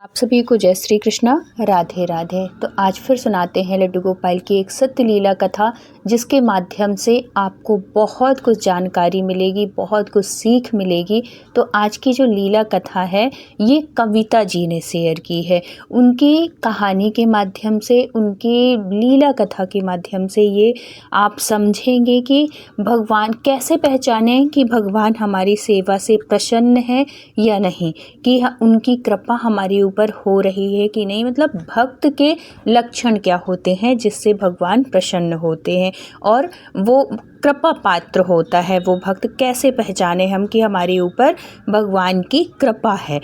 आप सभी को जय श्री कृष्णा, राधे राधे। तो आज फिर सुनाते हैं लड्डू गोपाल की एक सत्य लीला कथा, जिसके माध्यम से आपको बहुत कुछ जानकारी मिलेगी, बहुत कुछ सीख मिलेगी। तो आज की जो लीला कथा है ये कविता जी ने शेयर की है। उनकी कहानी के माध्यम से, उनकी लीला कथा के माध्यम से ये आप समझेंगे कि भगवान कैसे पहचानें कि भगवान हमारी सेवा से प्रसन्न है या नहीं, कि उनकी कृपा हमारे ऊपर हो रही है कि नहीं। मतलब भक्त के लक्षण क्या होते हैं जिससे भगवान प्रसन्न होते हैं और वो कृपा पात्र होता है। वो भक्त कैसे पहचाने हम कि हमारे ऊपर भगवान की कृपा है।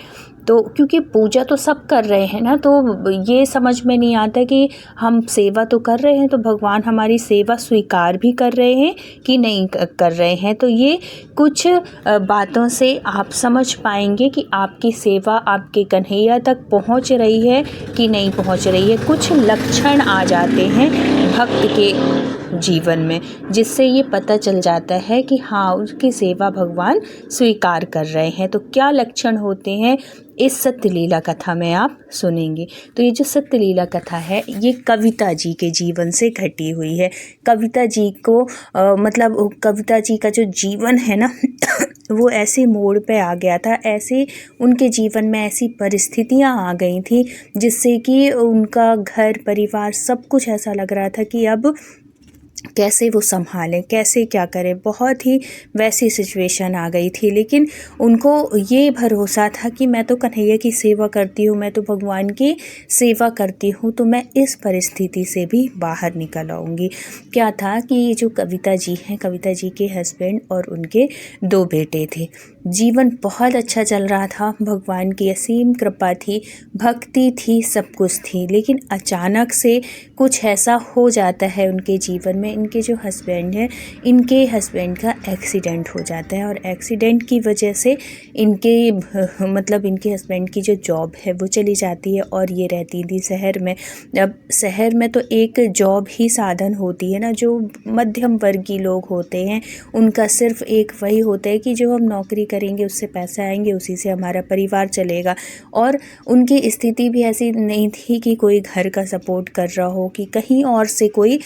तो क्योंकि पूजा तो सब कर रहे हैं ना, तो ये समझ में नहीं आता कि हम सेवा तो कर रहे हैं तो भगवान हमारी सेवा स्वीकार भी कर रहे हैं कि नहीं कर रहे हैं। तो ये कुछ बातों से आप समझ पाएंगे कि आपकी सेवा आपके कन्हैया तक पहुंच रही है कि नहीं पहुंच रही है। कुछ लक्षण आ जाते हैं भक्त के जीवन में, जिससे ये पता चल जाता है कि हाँ, उसकी सेवा भगवान स्वीकार कर रहे हैं। तो क्या लक्षण होते हैं इस सत्य लीला कथा में आप सुनेंगे। तो ये जो सत्य लीला कथा है ये कविता जी के जीवन से घटी हुई है। कविता जी को मतलब कविता जी का जो जीवन है ना वो ऐसे मोड़ पे आ गया था, ऐसे उनके जीवन में ऐसी परिस्थितियां आ गई थी जिससे कि उनका घर परिवार सब कुछ ऐसा लग रहा था कि अब कैसे वो संभालें, कैसे क्या करें। बहुत ही वैसी सिचुएशन आ गई थी, लेकिन उनको ये भरोसा था कि मैं तो कन्हैया की सेवा करती हूँ, मैं तो भगवान की सेवा करती हूँ, तो मैं इस परिस्थिति से भी बाहर निकल आऊँगी। क्या था कि ये जो कविता जी हैं, कविता जी के हस्बैंड और उनके 2 बेटे थे। जीवन बहुत अच्छा चल रहा था, भगवान की असीम कृपा थी, भक्ति थी, सब कुछ थी। लेकिन अचानक से कुछ ऐसा हो जाता है उनके जीवन में। इनके जो हस्बैंड हैं, इनके हस्बैंड का एक्सीडेंट हो जाता है और एक्सीडेंट की वजह से इनके मतलब इनके हस्बैंड की जो जॉब है वो चली जाती है और ये रहती थी शहर में। अब शहर में तो एक जॉब ही साधन होती है ना, जो मध्यम वर्गीय लोग होते हैं उनका सिर्फ एक वही होता है कि जो हम नौकरी करेंगे उससे पैसे आएंगे, उसी से हमारा परिवार चलेगा। और उनकी स्थिति भी ऐसी नहीं थी कि कोई घर का सपोर्ट कर रहा हो, कि कहीं और से कोई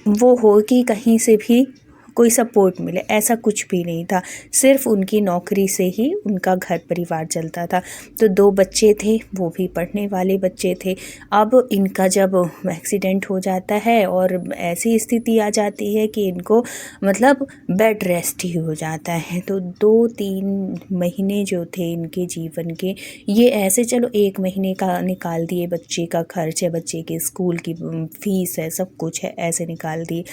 वो हो कि कहीं से भी कोई सपोर्ट मिले, ऐसा कुछ भी नहीं था। सिर्फ उनकी नौकरी से ही उनका घर परिवार चलता था। तो 2 बच्चे थे, वो भी पढ़ने वाले बच्चे थे। अब इनका जब एक्सीडेंट हो जाता है और ऐसी स्थिति आ जाती है कि इनको मतलब बेड रेस्ट ही हो जाता है। तो 2-3 महीने जो थे इनके जीवन के, ये ऐसे चलो 1 महीने का निकाल दिए, बच्चे का खर्च है, बच्चे के स्कूल की फीस है, सब कुछ है, ऐसे निकाल दिए।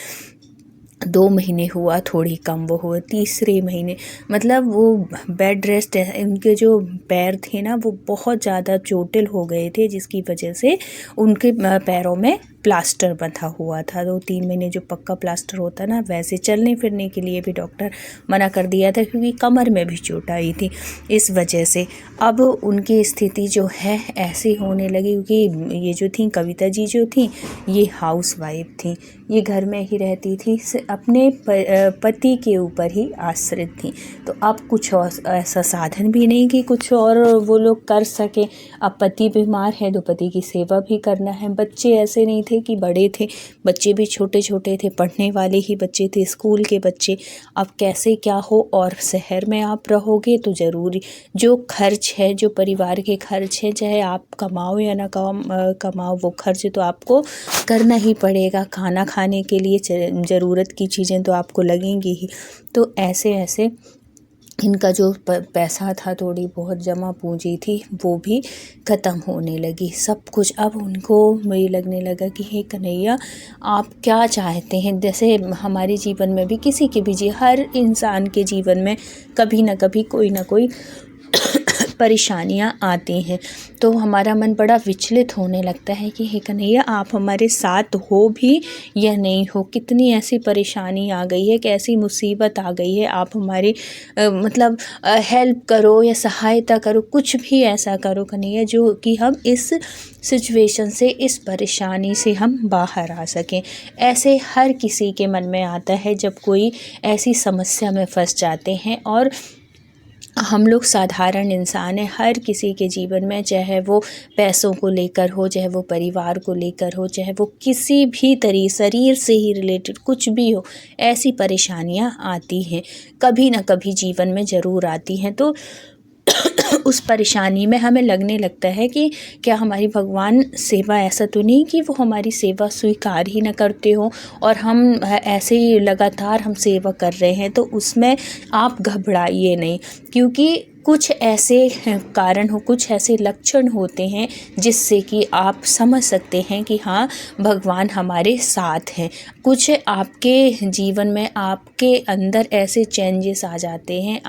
2 महीने हुआ, थोड़ी कम वो हुआ, तीसरे महीने मतलब वो बेड रेस्ट है। उनके जो पैर थे ना वो बहुत ज़्यादा चोटिल हो गए थे, जिसकी वजह से उनके पैरों में प्लास्टर बंधा हुआ था। 2-3 महीने जो पक्का प्लास्टर होता ना, वैसे चलने फिरने के लिए भी डॉक्टर मना कर दिया था, क्योंकि कमर में भी चोट आई थी इस वजह से। अब उनकी स्थिति जो है ऐसी होने लगी, क्योंकि ये जो थी कविता जी जो थी ये हाउस वाइफ थी, ये घर में ही रहती थी, अपने पति के ऊपर ही आश्रित थी। तो अब कुछ और ऐसा साधन भी नहीं कि कुछ और वो लोग कर सकें। अब पति बीमार है तो पति की सेवा भी करना है। बच्चे ऐसे नहीं थे कि बड़े थे, बच्चे भी छोटे छोटे थे, पढ़ने वाले ही बच्चे थे, स्कूल के बच्चे। अब कैसे क्या हो, और शहर में आप रहोगे तो ज़रूरी जो खर्च है, जो परिवार के खर्च है, चाहे आप कमाओ या ना कमाओ, वो खर्च तो आपको करना ही पड़ेगा। खाना खाने के लिए ज़रूरत की चीज़ें तो आपको लगेंगी ही। तो ऐसे ऐसे इनका जो पैसा था, थोड़ी बहुत जमा पूंजी थी, वो भी ख़त्म होने लगी, सब कुछ। अब उनको मुझे लगने लगा कि हे कन्हैया, आप क्या चाहते हैं। जैसे हमारे जीवन में भी, किसी के भी हर इंसान के जीवन में कभी ना कभी कोई ना कोई परेशानियां आती हैं, तो हमारा मन बड़ा विचलित होने लगता है कि हे कन्हैया, आप हमारे साथ हो भी या नहीं हो। कितनी ऐसी परेशानी आ गई है, कैसी मुसीबत आ गई है, आप हमारे मतलब हेल्प करो या सहायता करो, कुछ भी ऐसा करो कन्हैया जो कि हम इस सिचुएशन से, इस परेशानी से हम बाहर आ सकें। ऐसे हर किसी के मन में आता है जब कोई ऐसी समस्या में फंस जाते हैं और हम लोग साधारण इंसान हैं, हर किसी के जीवन में, चाहे वो पैसों को लेकर हो, चाहे वो परिवार को लेकर हो, चाहे वो किसी भी शरीर से ही रिलेटेड कुछ भी हो, ऐसी परेशानियां आती हैं, कभी ना कभी जीवन में ज़रूर आती हैं। तो उस परेशानी में हमें लगने लगता है कि क्या हमारी भगवान सेवा, ऐसा तो नहीं कि वो हमारी सेवा स्वीकार ही न करते हो और हम ऐसे ही लगातार हम सेवा कर रहे हैं। तो उसमें आप घबराइए नहीं, क्योंकि कुछ ऐसे कारण हो, कुछ ऐसे लक्षण होते हैं जिससे कि आप समझ सकते हैं कि हाँ, भगवान हमारे साथ हैं। कुछ आपके जीवन में, आपके अंदर ऐसे चेंजेस आ जाते हैं,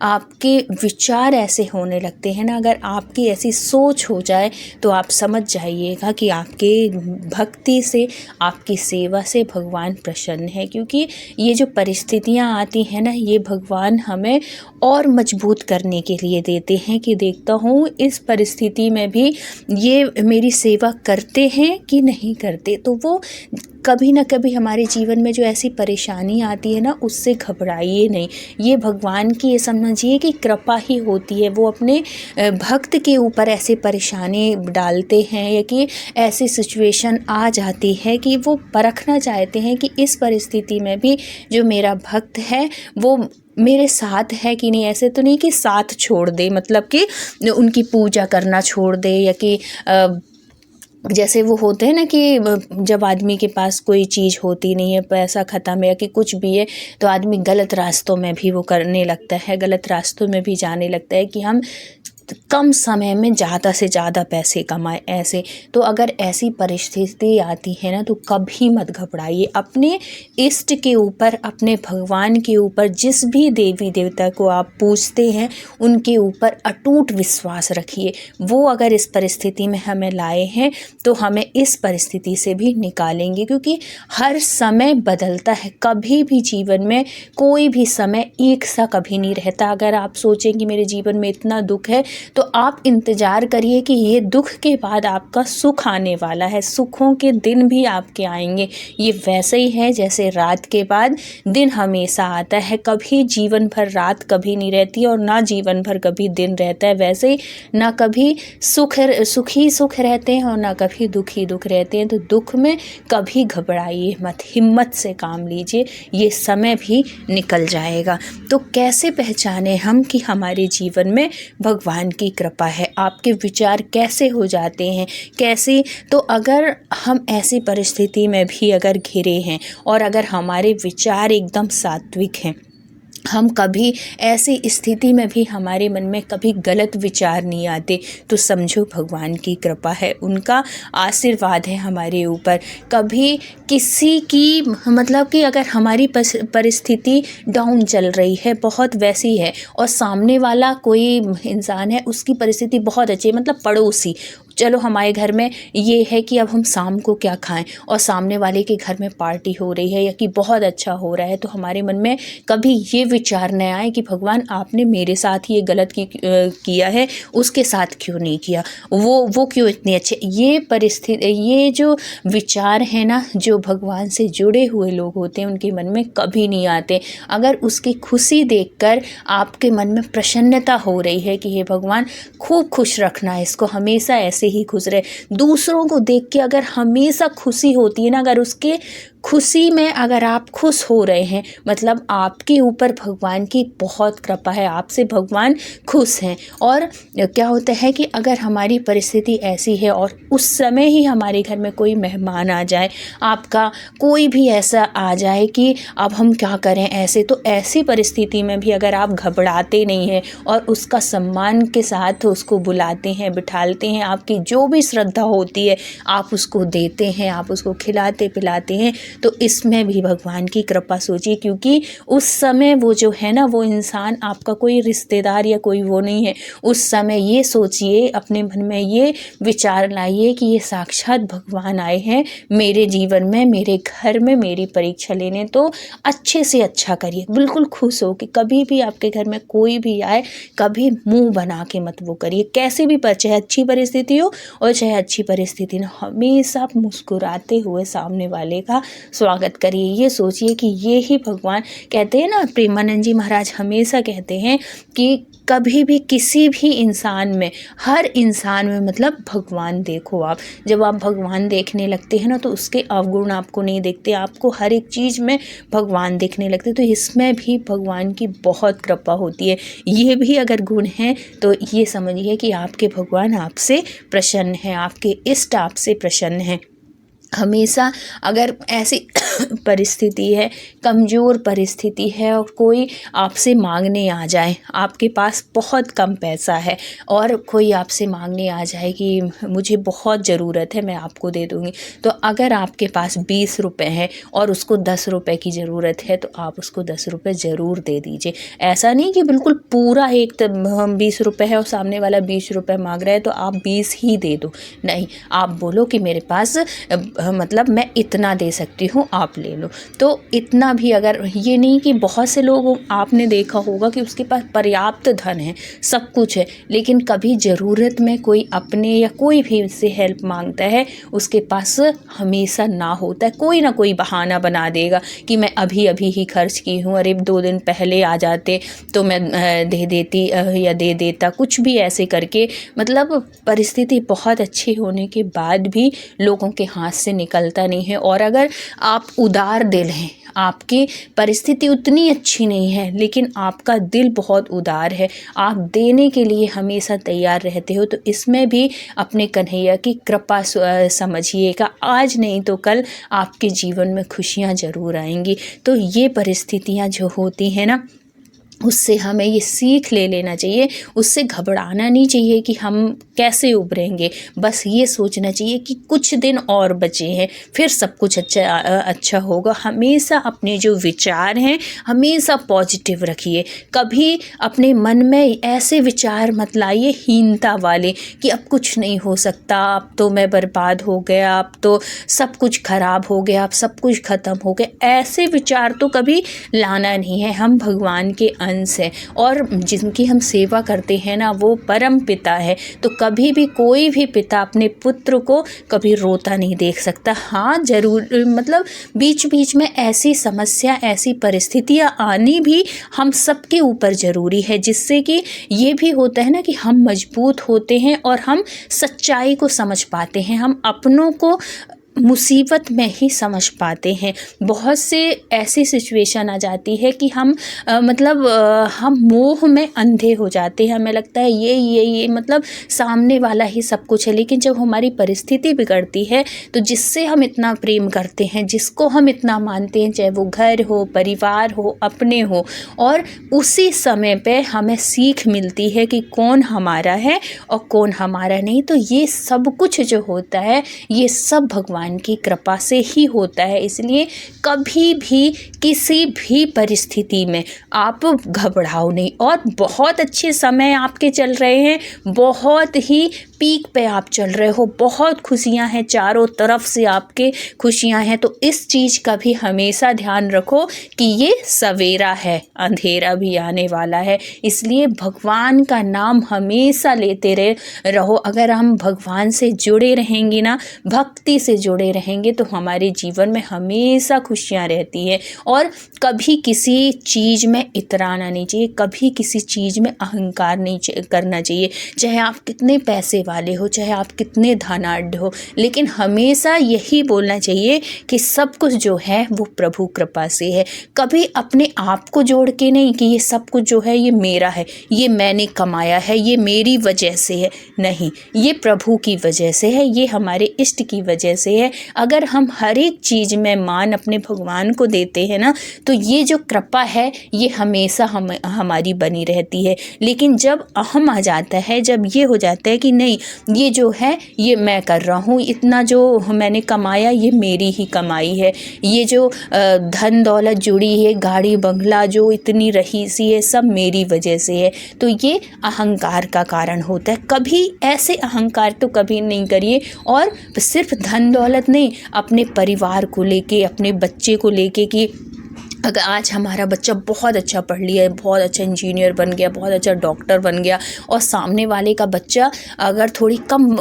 आपके विचार ऐसे होने लगते हैं ना, अगर आपकी ऐसी सोच हो जाए तो आप समझ जाइएगा कि आपके भक्ति से, आपकी सेवा से भगवान प्रसन्न है। क्योंकि ये जो परिस्थितियाँ आती हैं ना, ये भगवान हमें और मजबूत करने के लिए देते हैं कि देखता हूँ इस परिस्थिति में भी ये मेरी सेवा करते हैं कि नहीं करते। तो वो कभी ना कभी हमारे जीवन में जो ऐसी परेशानी आती है ना, उससे घबराइए नहीं। ये भगवान की, ये समझिए कि कृपा ही होती है। वो अपने भक्त के ऊपर ऐसे परेशानी डालते हैं, या कि ऐसी सिचुएशन आ जाती है कि वो परखना चाहते हैं कि इस परिस्थिति में भी जो मेरा भक्त है वो मेरे साथ है कि नहीं। ऐसे तो नहीं कि साथ छोड़ दे, मतलब कि उनकी पूजा करना छोड़ दे, या कि जैसे वो होते हैं ना कि जब आदमी के पास कोई चीज़ होती नहीं है, पैसा ख़त्म है या कि कुछ भी है, तो आदमी गलत रास्तों में भी वो करने लगता है, गलत रास्तों में भी जाने लगता है कि हम कम समय में ज़्यादा से ज़्यादा पैसे कमाएं ऐसे। तो अगर ऐसी परिस्थिति आती है ना, तो कभी मत घबराइए। अपने इष्ट के ऊपर, अपने भगवान के ऊपर, जिस भी देवी देवता को आप पूजते हैं उनके ऊपर अटूट विश्वास रखिए। वो अगर इस परिस्थिति में हमें लाए हैं तो हमें इस परिस्थिति से भी निकालेंगे, क्योंकि हर समय बदलता है। कभी भी जीवन में कोई भी समय एक सा कभी नहीं रहता। अगर आप सोचें कि मेरे जीवन में इतना दुख है, तो आप इंतज़ार करिए कि ये दुख के बाद आपका सुख आने वाला है। सुखों के दिन भी आपके आएंगे। ये वैसे ही है जैसे रात के बाद दिन हमेशा आता है। कभी जीवन भर रात कभी नहीं रहती और ना जीवन भर कभी दिन रहता है। वैसे ही ना कभी सुख ही सुख रहते हैं और ना कभी दुख ही दुख रहते हैं। तो दुख में कभी घबराइए मत, हिम्मत से काम लीजिए, ये समय भी निकल जाएगा। तो कैसे पहचाने हम कि हमारे जीवन में भगवान की कृपा है? आपके विचार कैसे हो जाते हैं, कैसे? तो अगर हम ऐसी परिस्थिति में भी अगर घिरे हैं और अगर हमारे विचार एकदम सात्विक हैं, हम कभी ऐसी स्थिति में भी हमारे मन में कभी गलत विचार नहीं आते, तो समझो भगवान की कृपा है, उनका आशीर्वाद है हमारे ऊपर। कभी किसी की, मतलब कि अगर हमारी परिस्थिति डाउन चल रही है, बहुत वैसी है, और सामने वाला कोई इंसान है उसकी परिस्थिति बहुत अच्छी है, मतलब पड़ोसी, चलो हमारे घर में ये है कि अब हम शाम को क्या खाएं, और सामने वाले के घर में पार्टी हो रही है या कि बहुत अच्छा हो रहा है, तो हमारे मन में कभी ये विचार न आए कि भगवान आपने मेरे साथ ये गलत किया है, उसके साथ क्यों नहीं किया, वो क्यों इतने अच्छे। ये परिस्थिति, ये जो विचार है ना, जो भगवान से जुड़े हुए लोग होते हैं उनके मन में कभी नहीं आते। अगर उसकी खुशी देखकर आपके मन में प्रसन्नता हो रही है कि हे भगवान खूब खुश रखना है इसको, हमेशा ऐसे ही खुश रहे। दूसरों को देख के अगर हमेशा खुशी होती है ना, अगर उसके खुशी में अगर आप खुश हो रहे हैं, मतलब आपके ऊपर भगवान की बहुत कृपा है, आपसे भगवान खुश हैं। और क्या होता है कि अगर हमारी परिस्थिति ऐसी है और उस समय ही हमारे घर में कोई मेहमान आ जाए, आपका कोई भी ऐसा आ जाए कि अब हम क्या करें ऐसे, तो ऐसी परिस्थिति में भी अगर आप घबराते नहीं हैं और उसका सम्मान के साथ उसको बुलाते हैं, बिठालते हैं, आपकी जो भी श्रद्धा होती है आप उसको देते हैं, आप उसको खिलाते पिलाते हैं, तो इसमें भी भगवान की कृपा सोचिए। क्योंकि उस समय वो जो है ना, वो इंसान आपका कोई रिश्तेदार या कोई वो नहीं है। उस समय ये सोचिए, अपने मन में ये विचार लाइए कि ये साक्षात भगवान आए हैं मेरे जीवन में, मेरे घर में मेरी परीक्षा लेने। तो अच्छे से अच्छा करिए, बिल्कुल खुश हो कि कभी भी आपके घर में कोई भी आए, कभी मुंह बना के मत वो करिए, कैसे भी चाहे अच्छी परिस्थिति हो और चाहे अच्छी परिस्थिति ना, हमेशा मुस्कुराते हुए सामने वाले का स्वागत करिए। ये सोचिए कि ये ही भगवान कहते हैं ना, प्रेमानंद जी महाराज हमेशा कहते हैं कि कभी भी किसी भी इंसान में, हर इंसान में मतलब भगवान देखो आप। जब आप भगवान देखने लगते हैं ना तो उसके अवगुण आपको नहीं दिखते, आपको हर एक चीज़ में भगवान दिखने लगते। तो इसमें भी भगवान की बहुत कृपा होती है। ये भी अगर गुण हैं तो ये समझिए कि आपके भगवान आपसे प्रसन्न हैं, आपके इष्ट आपसे प्रसन्न हैं। हमेशा अगर ऐसी परिस्थिति है, कमज़ोर परिस्थिति है और कोई आपसे मांगने आ जाए, आपके पास बहुत कम पैसा है और कोई आपसे मांगने आ जाए कि मुझे बहुत ज़रूरत है, मैं आपको दे दूँगी, तो अगर आपके पास 20 रुपए हैं और उसको 10 रुपए की ज़रूरत है तो आप उसको 10 रुपए ज़रूर दे दीजिए। ऐसा नहीं कि बिल्कुल पूरा एक 20 रुपए है और सामने वाला 20 रुपए मांग रहा है तो आप 20 ही दे दो। नहीं, आप बोलो कि मेरे पास मतलब मैं इतना दे सकती हूँ, आप ले लो। तो इतना भी, अगर ये नहीं कि बहुत से लोग आपने देखा होगा कि उसके पास पर्याप्त धन है, सब कुछ है, लेकिन कभी ज़रूरत में कोई अपने या कोई भी उससे हेल्प मांगता है, उसके पास हमेशा ना होता है, कोई ना कोई बहाना बना देगा कि मैं अभी अभी ही खर्च की हूँ, अरे 2 दिन पहले आ जाते तो मैं दे देती या दे देता, कुछ भी ऐसे करके। मतलब परिस्थिति बहुत अच्छी होने के बाद भी लोगों के हाथ से निकलता नहीं है। और अगर आप उदार दिल हैं, आपकी परिस्थिति उतनी अच्छी नहीं है लेकिन आपका दिल बहुत उदार है, आप देने के लिए हमेशा तैयार रहते हो, तो इसमें भी अपने कन्हैया की कृपा समझिएगा। आज नहीं तो कल आपके जीवन में खुशियाँ ज़रूर आएंगी। तो ये परिस्थितियाँ जो होती हैं ना, उससे हमें ये सीख ले लेना चाहिए, उससे घबराना नहीं चाहिए कि हम कैसे उभरेंगे। बस ये सोचना चाहिए कि कुछ दिन और बचे हैं, फिर सब कुछ अच्छा होगा। हमेशा अपने जो विचार हैं हमेशा पॉजिटिव रखिए। कभी अपने मन में ऐसे विचार मत लाइए हीनता वाले कि अब कुछ नहीं हो सकता, अब तो मैं बर्बाद हो गया, अब तो सब कुछ खराब हो गया, अब सब कुछ ख़त्म हो गया। ऐसे विचार तो कभी लाना नहीं है। हम भगवान के अंश है और जिनकी हम सेवा करते हैं ना, वो परम पिता है। तो कभी भी कोई भी पिता अपने पुत्र को कभी रोता नहीं देख सकता। हाँ ज़रूर, मतलब बीच बीच में ऐसी समस्या, ऐसी परिस्थितियाँ आनी भी हम सबके ऊपर ज़रूरी है, जिससे कि ये भी होता है ना कि हम मजबूत होते हैं और हम सच्चाई को समझ पाते हैं, हम अपनों को मुसीबत में ही समझ पाते हैं। बहुत से ऐसी सिचुएशन आ जाती है कि हम हम मोह में अंधे हो जाते हैं, हमें लगता है ये मतलब सामने वाला ही सब कुछ है। लेकिन जब हमारी परिस्थिति बिगड़ती है तो जिससे हम इतना प्रेम करते हैं, जिसको हम इतना मानते हैं, चाहे वो घर हो, परिवार हो, अपने हो, और उसी समय पे हमें सीख मिलती है कि कौन हमारा है और कौन हमारा नहीं। तो ये सब कुछ जो होता है ये सब भगवान की कृपा से ही होता है। इसलिए कभी भी किसी भी परिस्थिति में आप घबराओ नहीं। और बहुत अच्छे समय आपके चल रहे हैं, बहुत ही पीक पे आप चल रहे हो, बहुत खुशियां हैं, चारों तरफ से आपके खुशियां हैं। तो इस चीज़ का भी हमेशा ध्यान रखो कि ये सवेरा है, अंधेरा भी आने वाला है। इसलिए भगवान का नाम हमेशा लेते रहो। अगर हम भगवान से जुड़े रहेंगे ना, भक्ति से जुड़े रहेंगे, तो हमारे जीवन में हमेशा खुशियाँ रहती है। और कभी किसी चीज़ में इतराना नहीं चाहिए, कभी किसी चीज़ में अहंकार नहीं करना चाहिए। चाहे आप कितने पैसे वाले हो, चाहे आप कितने धनाढ्य हो, लेकिन हमेशा यही बोलना चाहिए कि सब कुछ जो है वो प्रभु कृपा से है। कभी अपने आप को जोड़ के नहीं कि ये सब कुछ जो है ये मेरा है, ये मैंने कमाया है, ये मेरी वजह से है। नहीं, ये प्रभु की वजह से है, ये हमारे इष्ट की वजह से है। अगर हम हर एक चीज़ में मान अपने भगवान को देते हैं ना, तो ये जो कृपा है ये हमेशा हमारी बनी रहती है। लेकिन जब अहम आ जाता है, जब ये हो जाता है कि नहीं, ये जो है ये मैं कर रहा हूँ, इतना जो मैंने कमाया ये मेरी ही कमाई है, ये जो धन दौलत जुड़ी है, गाड़ी बंगला जो इतनी रही सी है, सब मेरी वजह से है, तो ये अहंकार का कारण होता है। कभी ऐसे अहंकार तो कभी नहीं करिए। और सिर्फ धन दौलत नहीं, अपने परिवार को लेके, अपने बच्चे को लेके कि अगर आज हमारा बच्चा बहुत अच्छा पढ़ लिया है, बहुत अच्छा इंजीनियर बन गया, बहुत अच्छा डॉक्टर बन गया, और सामने वाले का बच्चा अगर थोड़ी कम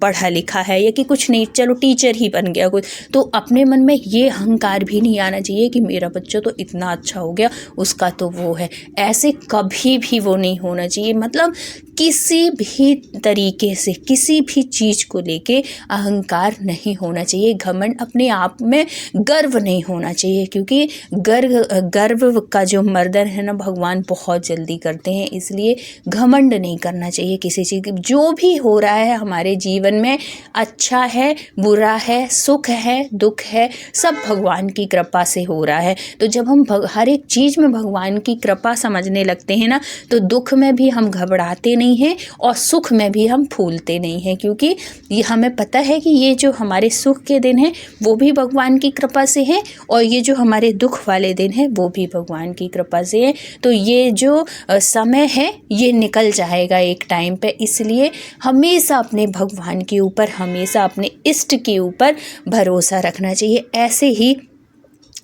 पढ़ा लिखा है या कि कुछ नहीं, चलो टीचर ही बन गया कुछ, तो अपने मन में ये अहंकार भी नहीं आना चाहिए कि मेरा बच्चा तो इतना अच्छा हो गया, उसका तो वो है। ऐसे कभी भी वो नहीं होना चाहिए। मतलब किसी भी तरीके से किसी भी चीज़ को लेके अहंकार नहीं होना चाहिए, घमंड, अपने आप में गर्व नहीं होना चाहिए, क्योंकि गर्व का जो मर्दन है ना, भगवान बहुत जल्दी करते हैं। इसलिए घमंड नहीं करना चाहिए किसी चीज़ की। जो भी हो रहा है हमारे जीवन में, अच्छा है, बुरा है, सुख है, दुख है, सब भगवान की कृपा से हो रहा है। तो जब हम हर एक चीज़ में भगवान की कृपा समझने लगते हैं ना, तो दुख में भी हम घबराते नहीं हैं और सुख में भी हम फूलते नहीं हैं, क्योंकि ये हमें पता है कि ये जो हमारे सुख के दिन हैं वो भी भगवान की कृपा से हैं, और ये जो हमारे दुख वाले दिन हैं वो भी भगवान की कृपा से हैं। तो ये जो समय है ये निकल जाएगा एक टाइम पे, इसलिए हमेशा अपने भगवान के ऊपर, हमेशा अपने इष्ट के ऊपर भरोसा रखना चाहिए। ऐसे ही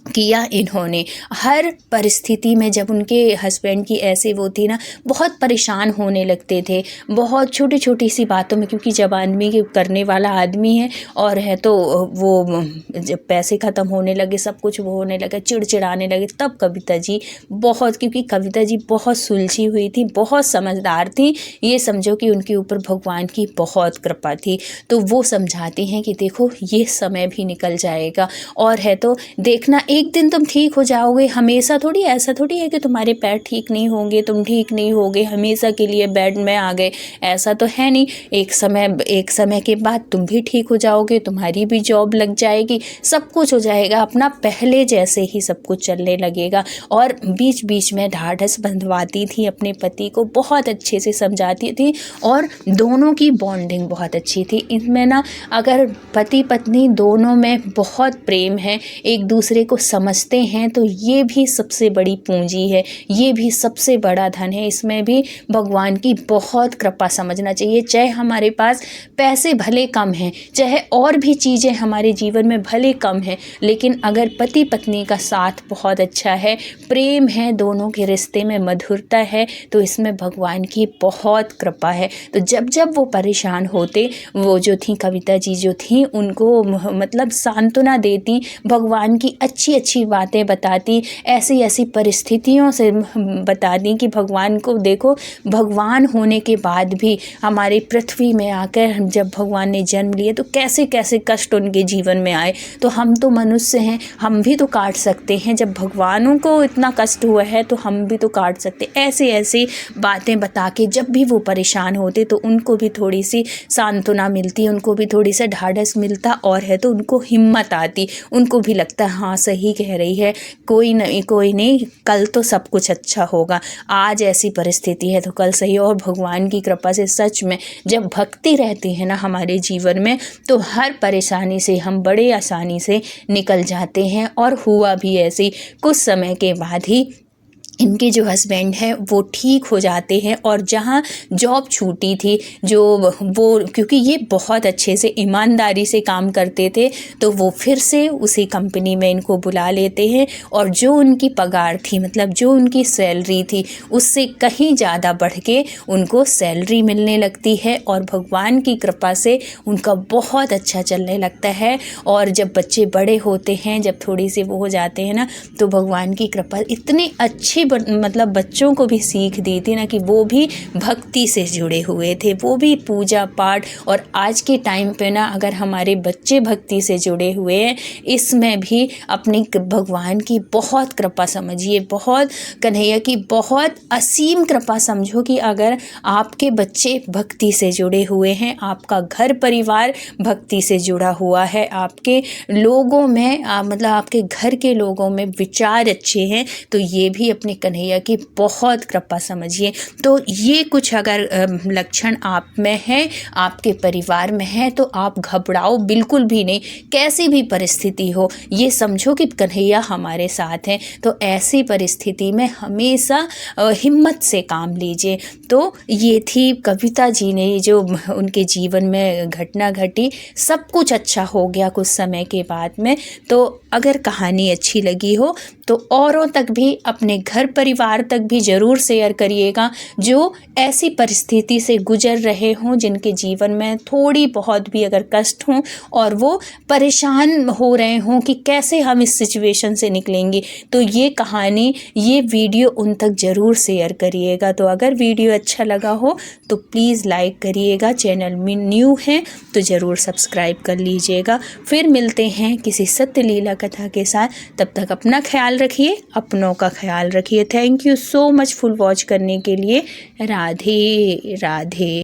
किया इन्होंने हर परिस्थिति में। जब उनके हस्बैंड की ऐसे वो थी ना, बहुत परेशान होने लगते थे बहुत छोटी छोटी सी बातों में, क्योंकि जब आदमी करने वाला आदमी है और है तो वो जब पैसे ख़त्म होने लगे, सब कुछ वो होने लगा, चिड़चिड़ाने लगे, तब कविता जी बहुत, क्योंकि कविता जी बहुत सुलझी हुई थी, बहुत समझदार थी, ये समझो कि उनके ऊपर भगवान की बहुत कृपा थी। तो वो समझाती हैं कि देखो ये समय भी निकल जाएगा, और है तो देखना एक दिन तुम ठीक हो जाओगे। हमेशा थोड़ी, ऐसा थोड़ी है कि तुम्हारे पैर ठीक नहीं होंगे, तुम ठीक नहीं होगे, हमेशा के लिए बेड में आ गए, ऐसा तो है नहीं। एक समय के बाद तुम भी ठीक हो जाओगे, तुम्हारी भी जॉब लग जाएगी, सब कुछ हो जाएगा, अपना पहले जैसे ही सब कुछ चलने लगेगा। और बीच बीच में ढाढ़स बंधवाती थी अपने पति को, बहुत अच्छे से समझाती थी, और दोनों की बॉन्डिंग बहुत अच्छी थी। इसमें ना, अगर पति पत्नी दोनों में बहुत प्रेम है, एक दूसरे को समझते हैं, तो ये भी सबसे बड़ी पूंजी है, ये भी सबसे बड़ा धन है। इसमें भी भगवान की बहुत कृपा समझना चाहिए। चाहे हमारे पास पैसे भले कम हैं, चाहे और भी चीज़ें हमारे जीवन में भले कम हैं, लेकिन अगर पति पत्नी का साथ बहुत अच्छा है, प्रेम है, दोनों के रिश्ते में मधुरता है, तो इसमें भगवान की बहुत कृपा है। तो जब जब वो परेशान होते, वो जो थी कविता जी जो थी, उनको मतलब सांत्वना देती, भगवान की अच्छी अच्छी बातें बताती, ऐसी ऐसी परिस्थितियों से बताती कि भगवान को देखो, भगवान होने के बाद भी हमारी पृथ्वी में आकर जब भगवान ने जन्म लिए तो कैसे कैसे कष्ट उनके जीवन में आए। तो हम तो मनुष्य हैं, हम भी तो काट सकते हैं, जब भगवानों को इतना कष्ट हुआ है तो हम भी तो काट सकते। ऐसी ऐसी बातें बता के जब भी वो परेशान होते तो उनको भी थोड़ी सी सांत्वना मिलती, उनको भी थोड़ी सा ढाढ़स मिलता, और है तो उनको हिम्मत आती, उनको भी लगता है हाँ सही कह रही है, कोई नहीं, कल तो सब कुछ अच्छा होगा, आज ऐसी परिस्थिति है तो कल सही। और भगवान की कृपा से सच में जब भक्ति रहती है ना हमारे जीवन में, तो हर परेशानी से हम बड़े आसानी से निकल जाते हैं। और हुआ भी ऐसे, कुछ समय के बाद ही इनके जो हस्बैंड हैं वो ठीक हो जाते हैं, और जहाँ जॉब छूटी थी जो वो, क्योंकि ये बहुत अच्छे से ईमानदारी से काम करते थे, तो वो फिर से उसी कंपनी में इनको बुला लेते हैं, और जो उनकी पगार थी, मतलब जो उनकी सैलरी थी, उससे कहीं ज़्यादा बढ़ के उनको सैलरी मिलने लगती है, और भगवान की कृपा से उनका बहुत अच्छा चलने लगता है। और जब बच्चे बड़े होते हैं, जब थोड़ी सी वो हो जाते हैं ना, तो भगवान की कृपा इतनी अच्छी मतलब बच्चों को भी सीख दी थी ना, कि वो भी भक्ति से जुड़े हुए थे, वो भी पूजा पाठ। और आज के टाइम पे ना, अगर हमारे बच्चे भक्ति से जुड़े हुए हैं, इसमें भी अपनी भगवान की बहुत कृपा समझिए, बहुत कन्हैया की बहुत असीम कृपा समझो, कि अगर आपके बच्चे भक्ति से जुड़े हुए हैं, आपका घर परिवार भक्ति से जुड़ा हुआ है, आपके लोगों में मतलब आपके घर के लोगों में विचार अच्छे हैं, तो ये भी अपने कन्हैया की बहुत कृपा समझिए। तो ये कुछ अगर लक्षण आप में है, आपके परिवार में है, तो आप घबराओ बिल्कुल भी नहीं। कैसी भी परिस्थिति हो, ये समझो कि कन्हैया हमारे साथ हैं। तो ऐसी परिस्थिति में हमेशा हिम्मत से काम लीजिए। तो ये थी कविता जी ने जो उनके जीवन में घटना घटी, सब कुछ अच्छा हो गया कुछ समय के बाद में। तो अगर कहानी अच्छी लगी हो तो औरों तक भी, अपने घर परिवार तक भी ज़रूर शेयर करिएगा, जो ऐसी परिस्थिति से गुजर रहे हों, जिनके जीवन में थोड़ी बहुत भी अगर कष्ट हों और वो परेशान हो रहे हों कि कैसे हम इस सिचुएशन से निकलेंगे, तो ये कहानी, ये वीडियो उन तक ज़रूर शेयर करिएगा। तो अगर वीडियो अच्छा लगा हो तो प्लीज़ लाइक करिएगा, चैनल में न्यू है तो ज़रूर सब्सक्राइब कर लीजिएगा। फिर मिलते हैं किसी सत्य लीला कथा के साथ, तब तक अपना ख्याल रखिए, अपनों का ख्याल रखिए। Thank you so much full watch करने के लिए। राधे राधे।